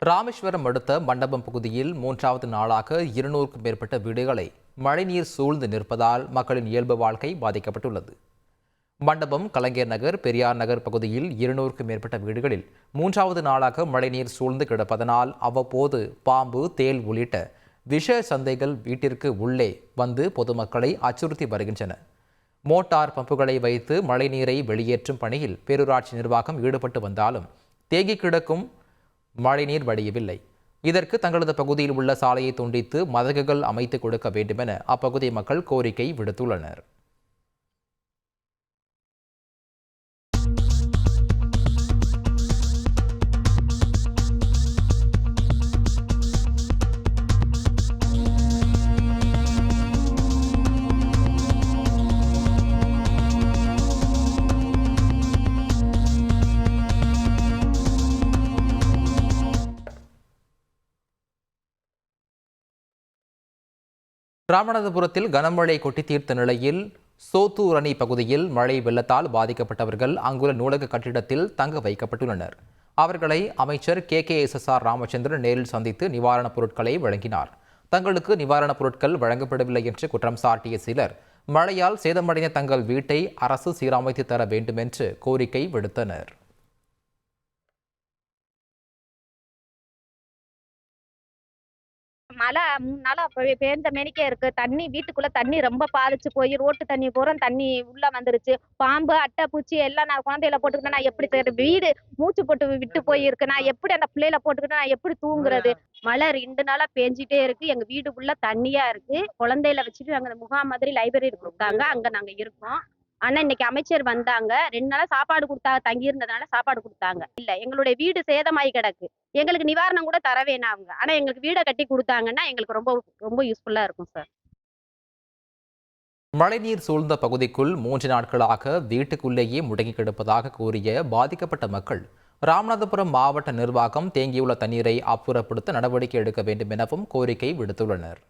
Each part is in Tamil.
ராமேஸ்வரம் அடுத்த மண்டபம் பகுதியில் 3வது நாளாக 200க்கும் மேற்பட்ட வீடுகளை மழைநீர் சூழ்ந்து நிற்பதால் மக்களின் இயல்பு வாழ்க்கை பாதிக்கப்பட்டுள்ளது. மண்டபம், கலைஞர் நகர், பெரியார் நகர் பகுதியில் 200க்கும் மேற்பட்ட வீடுகளில் 3வது நாளாக மழைநீர் சூழ்ந்து கிடப்பதனால் அவ்வப்போது பாம்பு, தேள் உள்ளிட்ட விஷ சந்தைகள் வீட்டிற்கு உள்ளே வந்து பொதுமக்களை அச்சுறுத்தி வருகின்றன. மோட்டார் பம்புகளை வைத்து மழைநீரை வெளியேற்றும் பணியில் பேரூராட்சி நிர்வாகம் ஈடுபட்டு வந்தாலும் தேங்கி கிடக்கும் மழைநீர் வடியவில்லை. இதற்கு தங்களது பகுதியில் உள்ள சாலையை துண்டித்து மதகுகள் அமைத்து கொடுக்க வேண்டுமென அப்பகுதி மக்கள் கோரிக்கை விடுத்துள்ளனர். ராமநாதபுரத்தில் கனமழை கொட்டி தீர்த்த நிலையில் சோத்தூர் அணை பகுதியில் மழை வெள்ளத்தால் பாதிக்கப்பட்டவர்கள் அங்குள்ள நூலக கட்டிடத்தில் தங்க வைக்கப்பட்டுள்ளனர். அவர்களை அமைச்சர் KKSSR ராமச்சந்திரன் நேரில் சந்தித்து நிவாரணப் பொருட்களை வழங்கினார். தங்களுக்கு நிவாரணப் பொருட்கள் வழங்கப்படவில்லை என்று குற்றம் சாட்டிய சிலர் மழையால் சேதமடைந்த தங்கள் வீட்டை அரசு சீரமைத்து தர வேண்டும் என்று கோரிக்கை விடுத்தனர். மழை 3 நாளா பேஞ்ச மேனிக்கே இருக்கு. தண்ணி வீட்டுக்குள்ள தண்ணி ரொம்ப பாதிச்சு போய் ரோட்டு தண்ணி பூரா தண்ணி உள்ள வந்துருச்சு. பாம்பு, அட்டை, பூச்சி எல்லாம் நான் குழந்தையில போட்டுக்கிட்டு நான் எப்படி வீடு மூச்சு போட்டு விட்டு போயிருக்கு. நான் எப்படி அந்த பிள்ளையில போட்டுக்கிட்டு நான் எப்படி தூங்குறது? மழை 2 நாளா பேஞ்சிட்டே இருக்கு. எங்க வீட்டுக்குள்ள தண்ணியா இருக்கு. குழந்தையில வச்சுட்டு நாங்க முகாம் மாதிரி லைப்ரரி கொடுத்தாங்க. அங்க நாங்க இருக்கோம். ஆனா இன்னைக்கு அமைச்சர் வந்தாங்க. 2 நாளா சாப்பாடு கொடுத்தாங்க. தங்கி இருந்ததுனால சாப்பாடு கொடுத்தாங்க. இல்ல எங்களுடைய வீடு சேதமாயி கிடக்கு. எங்களுக்கு நிவாரணம் கூட தர வேணாம் அவங்க. ஆனா எங்களுக்கு வீடை கட்டி கொடுத்தாங்கன்னா எங்களுக்கு ரொம்ப ரொம்ப யூஸ்ஃபுல்லா இருக்கும் சார். மழைநீர் சூழ்ந்த பகுதிக்குள் 3 நாட்களாக வீட்டுக்குள்ளேயே முடங்கி கிடப்பதாக கூறிய பாதிக்கப்பட்ட மக்கள் ராமநாதபுரம் மாவட்ட நிர்வாகம் தேங்கியுள்ள தண்ணீரை அப்புறப்படுத்த நடவடிக்கை எடுக்க வேண்டும் எனவும் கோரிக்கை விடுத்துள்ளனர்.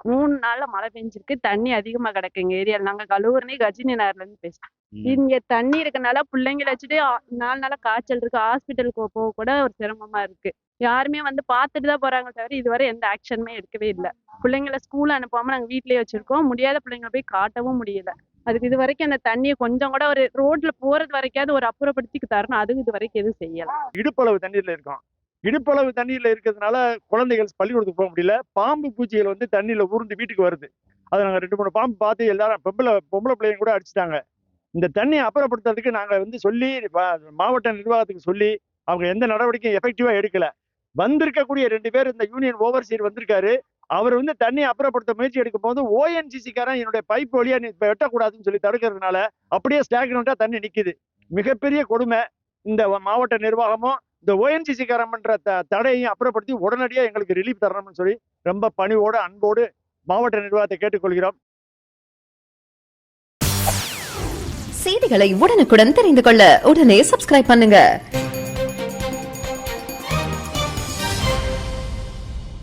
3 நாள்ல மழை பெஞ்சிருக்கு. தண்ணி அதிகமா கிடக்கு எங்க ஏரியால. நாங்க கழுவுறனே கஜினி நகர்ல இருந்து பேசுறோம். இங்க தண்ணி இருக்கனால பிள்ளைங்களை வச்சுட்டு 4 நாளா காய்ச்சல் இருக்கு. ஹாஸ்பிட்டலுக்கு போக கூட ஒரு சிரமமா இருக்கு. யாருமே வந்து பார்த்துட்டு தான் போறாங்க தவிர இதுவரை எந்த ஆக்ஷனுமே எடுக்கவே இல்லை. பிள்ளைங்களை ஸ்கூல் அனுப்பாம நாங்க வீட்லயே வச்சிருக்கோம். முடியாத பிள்ளைங்களை போய் காட்டவும் முடியல. அதுக்கு இது வரைக்கும் அந்த தண்ணியை கொஞ்சம் கூட ஒரு ரோட்ல போறது வரைக்காவது ஒரு அப்புறப்படுத்தி தரணும். அதுவும் இது வரைக்கும் எதுவும் செய்யல. இடுப்பளவு தண்ணீர்ல இருக்கோம். இடுப்பளவு தண்ணீர்ல இருக்கிறதுனால குழந்தைகள் பள்ளிக்கூடத்துக்கு போக முடியல. பாம்பு, பூச்சிகள் வந்து தண்ணியில ஊர்ந்து வீட்டுக்கு வருது. அதை நாங்க 2-3 பாம்பு பார்த்து எல்லாரும் பொம்பளை பிள்ளைங்க கூட அடிச்சுட்டாங்க. இந்த தண்ணியை அப்புறப்படுத்துறதுக்கு நாங்க வந்து சொல்லி மாவட்ட நிர்வாகத்துக்கு சொல்லி அவங்க எந்த நடவடிக்கையும் எஃபெக்டிவா எடுக்கல. வந்திருக்கக்கூடிய 2 பேர் இந்த யூனியன் ஓவர்சீர் வந்திருக்காரு. அவர் வந்து தண்ணியை அப்புறப்படுத்த முயற்சி எடுக்கும் போது ONGC காரன் என்னுடைய பைப் வழியா நீ வெட்டக்கூடாதுன்னு சொல்லி தடுக்கிறதுனால அப்படியே ஸ்டாக்னண்டா தண்ணி நிக்குது. மிகப்பெரிய கொடுமை. இந்த மாவட்ட நிர்வாகமும் இந்த ONGC காரன் பண்ற தடையையும் அப்புறப்படுத்தி உடனடியாக எங்களுக்கு ரிலீஃப் தரணும்னு சொல்லி ரொம்ப பணிவோடு அன்போடு மாவட்ட நிர்வாகத்தை கேட்டுக்கொள்கிறோம். செய்திகளை உடனுக்குடன் தெரிந்து கொள்ள உடனே சப்ஸ்கிரைப் பண்ணுங்க.